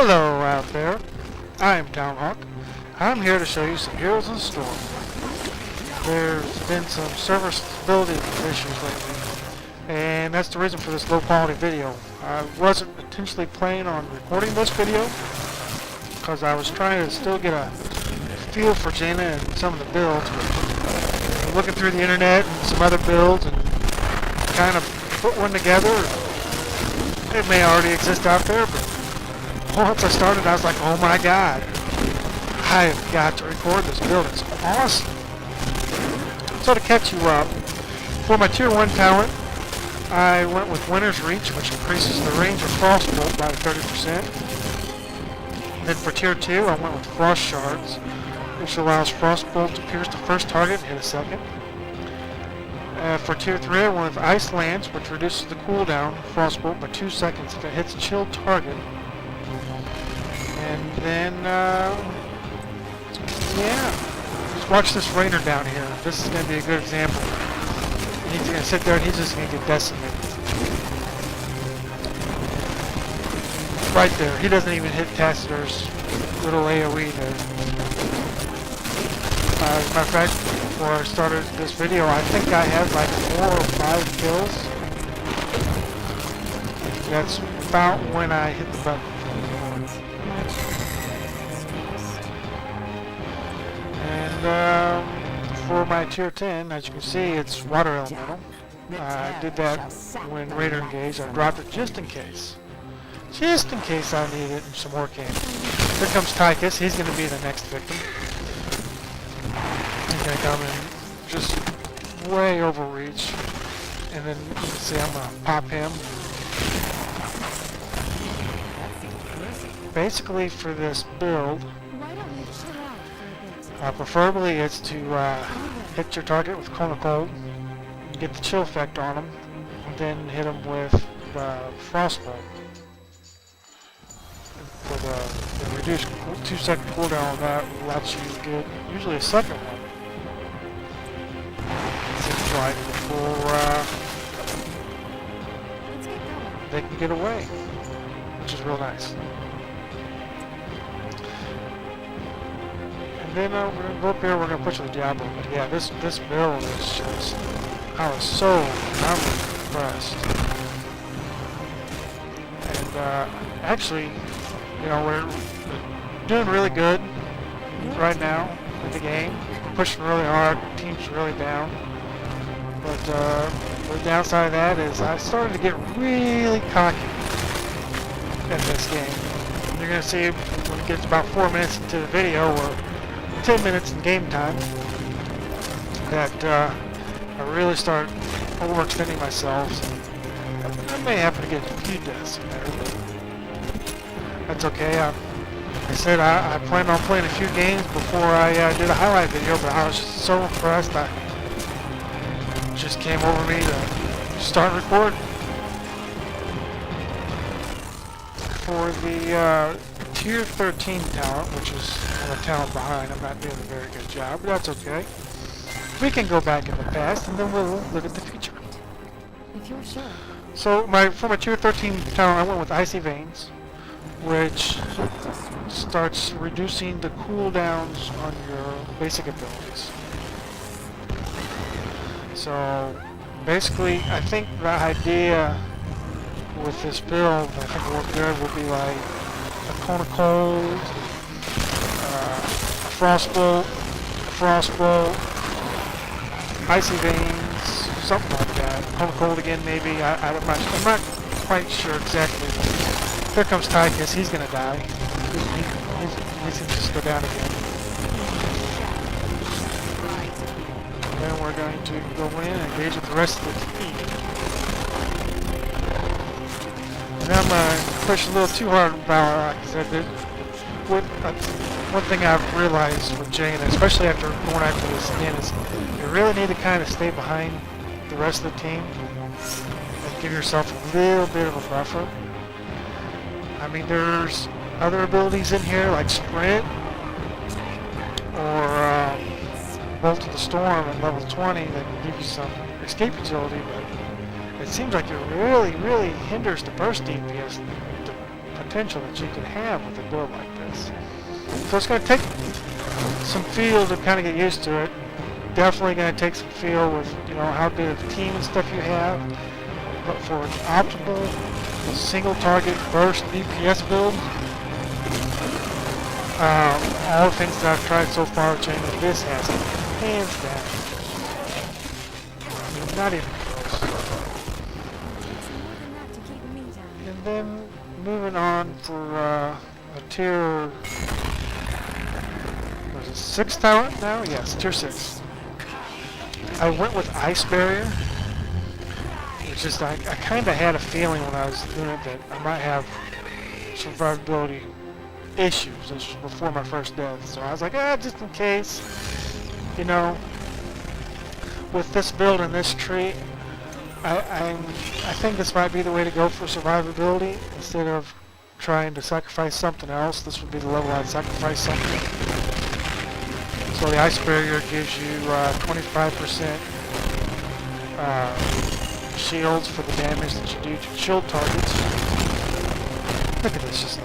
Hello out there, I am Talonhawk. I'm here to show you some Heroes in the Storm. There's been some server stability issues lately, and that's the reason for this low quality video. I wasn't intentionally planning on recording this video, because I was trying to still get a feel for Jania and some of the builds, but looking through the internet and some other builds and kind of put one together. It may already exist out there, but once I started, I was like, oh my god, I have got to record this build. It's awesome. So to catch you up, for my tier 1 talent, I went with Winter's Reach, which increases the range of Frostbolt by 30%. Then for tier 2, I went with Frost Shards, which allows Frostbolt to pierce the first target and hit a second. For tier 3, I went with Ice Lance, which reduces the cooldown of Frostbolt by 2 seconds if it hits a chilled target. And then, yeah, just watch this Rainer down here. This is going to be a good example. He's going to sit there and he's just going to get decimated. Right there. He doesn't even hit Tacitor's little AoE there. As a matter of fact, before I started this video, I think I had like 4 or 5 kills. That's about when I hit the button. And for my tier 10, as you can see, it's water elemental. I did that when Raider engaged. I dropped it just in case. Just in case I need it in some more games. Here comes Tychus. He's going to be the next victim. He's going to come in just way overreach. And then you can see I'm going to pop him. Basically for this build, preferably it's to hit your target with Cone of Cold, get the chill effect on him, and then hit him with Frostbolt. For the reduced 2-second cooldown on that lets you get usually a second one. Seems like before they can get away, which is real nice. And then we're going to go up here, we're going to push the Diablo. But yeah, this build is just, I'm impressed. And actually, you know, we're doing really good right now in the game. We're pushing really hard, the team's really down. But the downside of that is I started to get really cocky in this game. And you're going to see when it gets about 4 minutes into the video, or 10 minutes in game time, that I really start overextending myself. I may happen to get a few deaths in there, but that's okay. I said I planned on playing a few games before I did a highlight video, but I was just so impressed it just came over me to start recording. For the tier 13 talent, which is a talent behind, I'm not doing a very good job, but that's okay. We can go back in the past and then we'll look at the future. If you're sure. So for my tier 13 talent, I went with Icy Veins, which starts reducing the cooldowns on your basic abilities. So basically, I think the idea with this build, I think what good will be like a Cone of Cold, Frostbolt, Icy Veins, something like that. Cone of Cold again, maybe. I'm not quite sure exactly. Here comes Tychus. He's gonna die. He's gonna just go down again. And then we're going to go in and engage with the rest of the team. And I'm push a little too hard on power, like I said. One thing I've realized with Jania, especially after going after this again, is you really need to kind of stay behind the rest of the team and give yourself a little bit of a buffer. I mean, there's other abilities in here like Sprint or Bolt of the Storm at level 20 that can give you some escape agility, but it seems like it really hinders the burst DPS potential that you can have with a build like this. So it's going to take some feel to kind of get used to it. Definitely going to take some feel with, you know, how good of a team and stuff you have. But for an optimal single target burst DPS build, all the things that I've tried so far, Jania, this has it, hands down. I mean, not even close. And then moving on for a tier, what is it, 6 talent now? Yes, tier 6. I went with Ice Barrier. It's just I kind of had a feeling when I was doing it that I might have survivability issues. This was before my first death, so I was like, just in case, you know. With this build and this tree, I think this might be the way to go for survivability. Instead of trying to sacrifice something else, this would be the level I'd sacrifice something. So the Ice Barrier gives you 25% shields for the damage that you do to shield targets. Look at this, just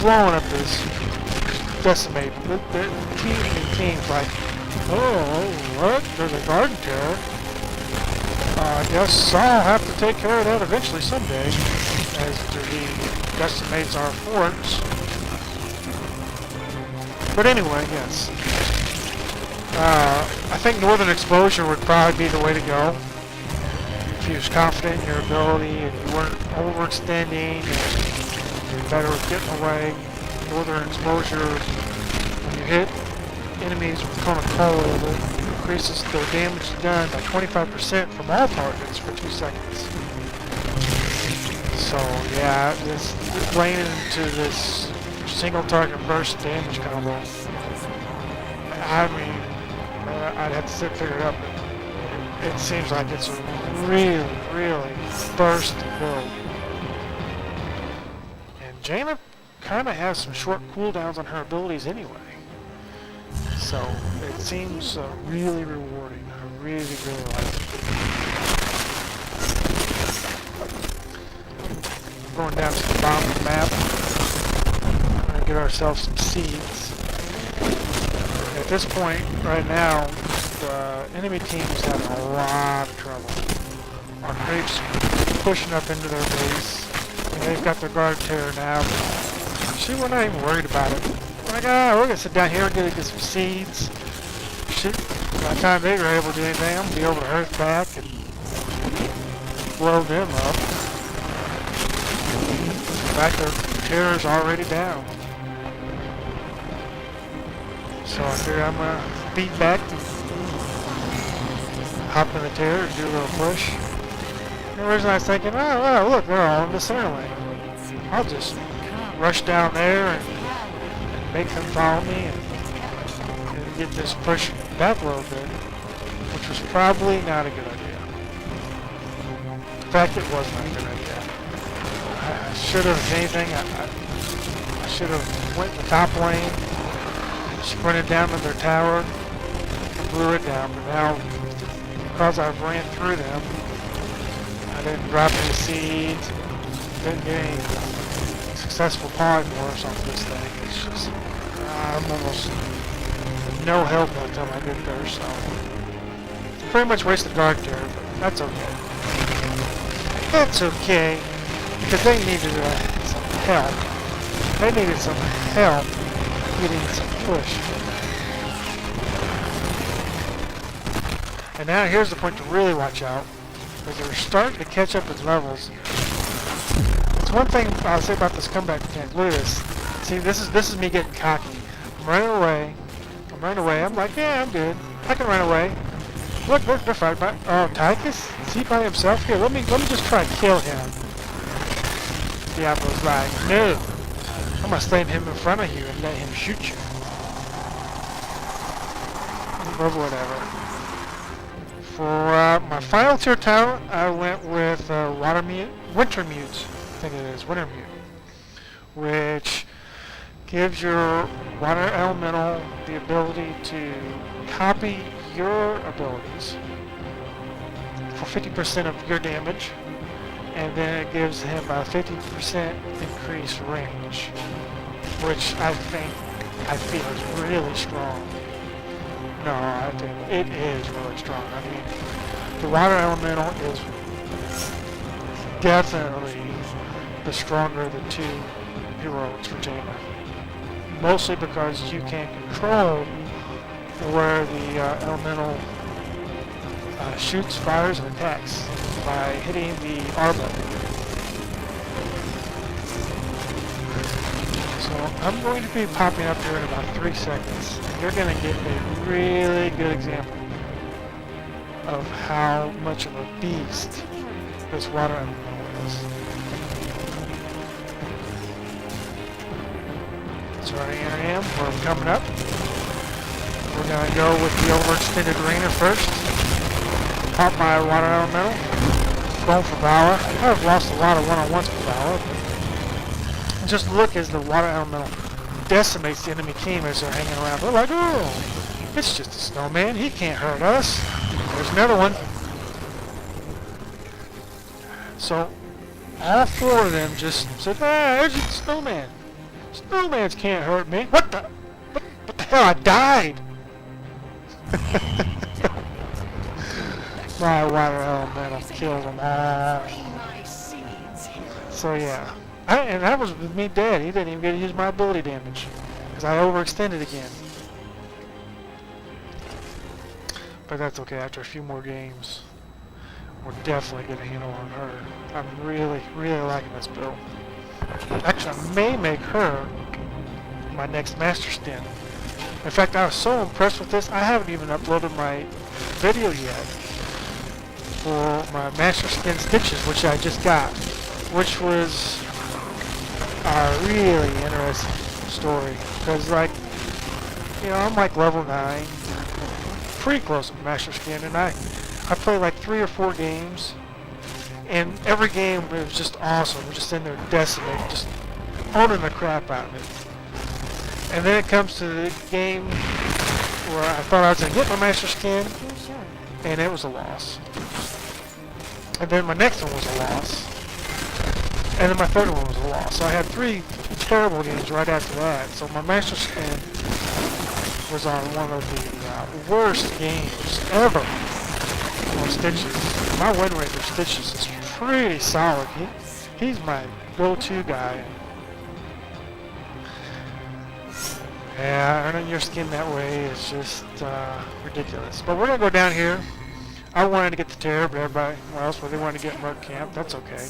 blowing up this decimate. The team's like, oh, what? There's a garden terror. I guess I'll have to take care of that eventually someday, as the decimates our forts. But anyway, yes. I think Northern Exposure would probably be the way to go. If you was confident in your ability and you weren't overextending and you're better at getting away. Northern Exposure, when you hit enemies with cone of cold, it increases their damage done by 25% from all targets for 2 seconds. So yeah, this laying into this single target burst damage combo, I mean, I'd have to sit and figure it out, but it seems like it's a really, really burst build. And Jania kind of has some short cooldowns on her abilities anyway. So it seems really rewarding. I really, really like it. Going down to the bottom of the map. We're going to get ourselves some seeds. At this point, right now, the enemy team's having a lot of trouble. Our creeps pushing up into their base, and they've got their guard terror now. See, we're not even worried about it. We're like, we're gonna sit down here and get some seeds. Shit, by the time they were able to do anything, I'm gonna be able to earth back and blow them up. In fact, their terror's already down. So I figure I'm gonna beat back and hop in the terror and do a little push. And originally I was thinking, oh, well, look, they're all in the center lane. I'll just rush down there and make them follow me and get this push back a little bit, which was probably not a good idea. In fact, it was not a good idea. I should have, if anything, I should have went in the top lane, sprinted down to their tower, and blew it down, but now, because I ran through them, I didn't drop any seeds, didn't get any successful polymorphs on this thing. It's just, I'm almost no help by the time I get there, so pretty much wasted guard terror, but that's okay. That's okay, because they needed some help. They needed some help getting some push. And now here's the point to really watch out, because they're starting to catch up with levels. It's one thing I'll say about this comeback mechanic. Look at this. See, this is me getting cocky. I'm running away. I'm like, yeah, I'm good. I can run away. Look, they're fighting by. Oh, Tychus? Is he by himself? Here, let me just try and kill him. Diablo's like, no. I'm gonna stand him in front of you and let him shoot you. Or whatever. For my final tier talent, I went with Wintermute. I think it is Wintermute, which gives your water elemental the ability to copy your abilities for 50% of your damage, and then it gives him a 50% increased range, which I feel is really strong. No, I think it is really strong. I mean, the water elemental is definitely the stronger of the two heroics for Jania. Mostly because you can control where the elemental shoots, fires, and attacks by hitting the R button. So I'm going to be popping up here in about 3 seconds. You're going to get a really good example of how much of a beast this water elemental is. So here I am, we're coming up. We're going to go with the overextended arena first. Pop my water elemental. Going for Valor. I've lost a lot of one-on-ones for Valor. And just look as the water elemental decimates the enemy team as they're hanging around. They're like, oh, it's just a snowman. He can't hurt us. There's another one. So all 4 of them just said, ah, there's just a snowman. Snowmans can't hurt me. What the hell? I died. My water elemental killed them all. So yeah, and that was with me dead. He didn't even get to use my ability damage because I overextended again. But that's okay. After a few more games, we're definitely getting a handle on her. I'm really liking this build. Actually, I may make her my next master skin. In fact, I was so impressed with this, I haven't even uploaded my video yet for my master skin stitches, which I just got, which was a really interesting story. Because, like, you know, I'm like level 9, pretty close to master skin, and I played like 3 or 4 games. And every game it was just awesome. We're just in there decimating, just owning the crap out of it. And then it comes to the game where I thought I was going to get my master skin, and it was a loss. And then my next one was a loss. And then my third one was a loss. So I had 3 terrible games right after that. So my master skin was on one of the worst games ever on Stitches. My win rate for Stitches is pretty solid. He's my go-to guy. Yeah, earning your skin that way is just ridiculous. But we're going to go down here. I wanted to get the Terror, but everybody else, well, they wanted to get Merc Camp. That's okay.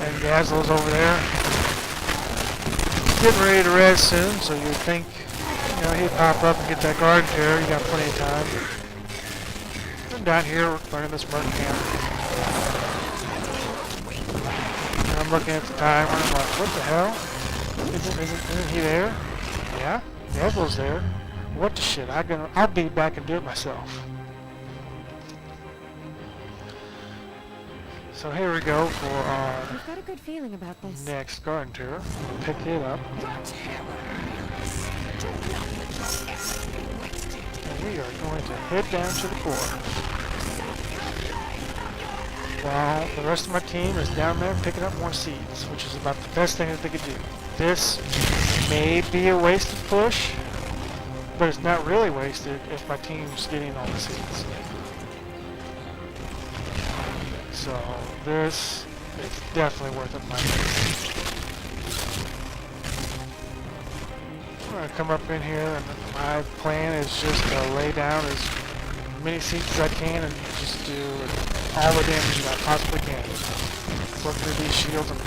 And Dazzle's over there. Getting ready to res soon, so you'd think, you know, he'd pop up and get that Garden Terror. You got plenty of time. And down here, we're learning this Merc Camp. And I'm looking at the timer, and I'm like, what the hell? Isn't he there? Yeah, Dazzle's there. What the shit? I'll be back and do it myself. So here we go for our I've got a good feeling about this. next Garden Terror. Pick it up. And we are going to head down to the core. While the rest of my team is down there picking up more seeds, which is about the best thing that they could do. This may be a wasted push, but it's not really wasted if my team's getting all the seeds. So this is definitely worth it, my I'm going to come up in here, and my plan is just to lay down as many seeds as I can and just do all the damage that I possibly can. Work through these shields and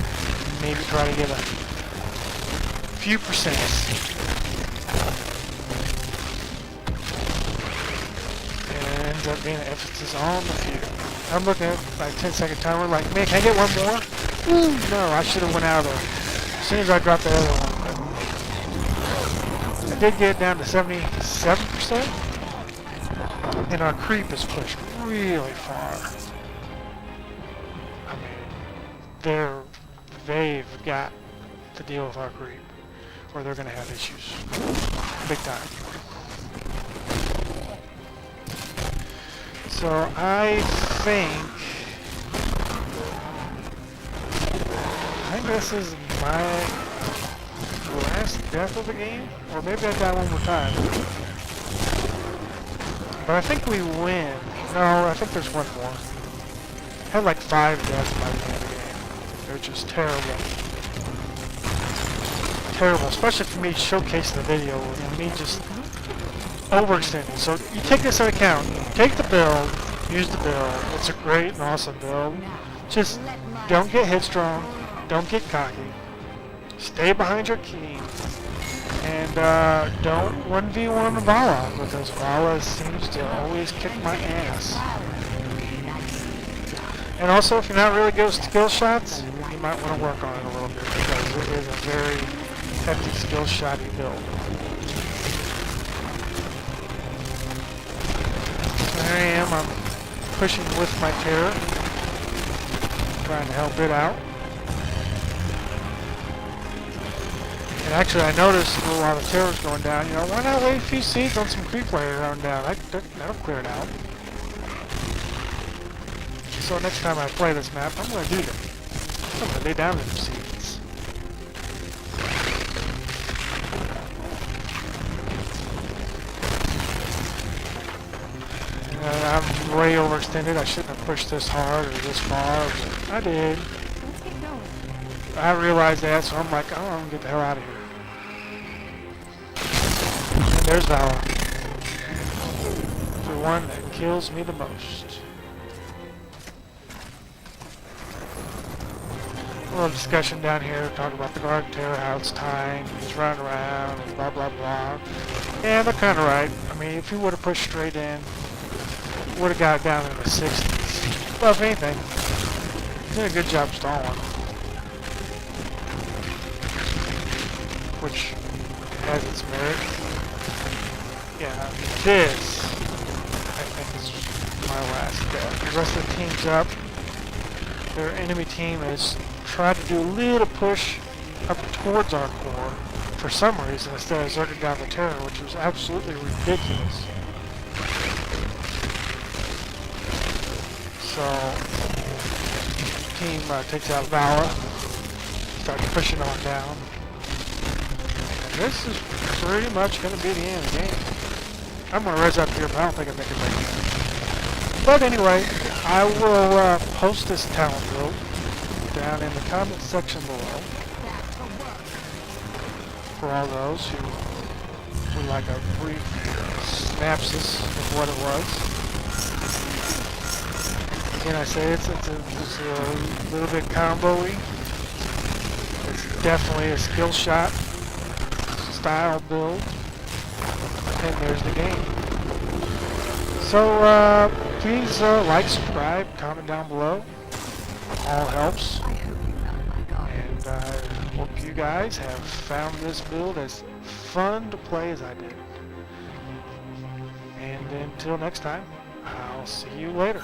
maybe try to get a few percents. And ends up being an emphasis on the few. I'm looking at like 10-second timer, like, man, can I get one more? No, I should have went out of there as soon as I dropped the other one. I did get it down to 77%, and our creep is pushed really far. I mean, they've got to deal with our creep, or they're going to have issues, big time. So I think this is my last death of the game, or maybe I die one more time. But I think we win. No, I think there's one more. I had like 5 deaths by the end of the game. They're just terrible. Terrible, especially for me showcasing the video and me just overextending. So you take this into account. Take the build, use the build. It's a great and awesome build. Just don't get headstrong, don't get cocky. Stay behind your key. And don't 1v1 Vala, because Vala seems to always kick my ass. And also, if you're not really good with skill shots, you might want to work on it a little bit, because it is a very hefty skill shotty build. There I am, I'm pushing with my terror, trying to help it out. And actually, I noticed a lot of terrors going down. You know, why not lay a few seeds on some creep layers going down? That'll clear it out. So next time I play this map, I'm going to do that. I'm going to lay down some seeds. I'm way overextended. I shouldn't have pushed this hard or this far. But I did. Let's get going. I realized that, so I'm like, oh, I'm going to get the hell out of here. And there's Vala. The one that kills me the most. A little discussion down here, talking about the guard terror, how it's time, he's running around, and blah blah blah. Yeah, they're kind of right. I mean, if he would have pushed straight in, would have got down in the 60s. Well, if anything, he did a good job stalling. Which has its merit. Yeah, this, I think, is my last death. The rest of the team's up. Their enemy team has tried to do a little push up towards our core for some reason instead of zerking down the terror, which was absolutely ridiculous. So, team takes out Vala, starts pushing on down. And this is pretty much going to be the end of the game. I'm going to res up here, but I don't think I make it back. But anyway, I will post this talent build down in the comment section below for all those who would like a brief synopsis of what it was. Again, I say it's a little bit combo-y. It's definitely a skill shot style build. And there's the game. So, please like, subscribe, comment down below. All helps. And I hope you guys have found this build as fun to play as I did. And until next time, I'll see you later.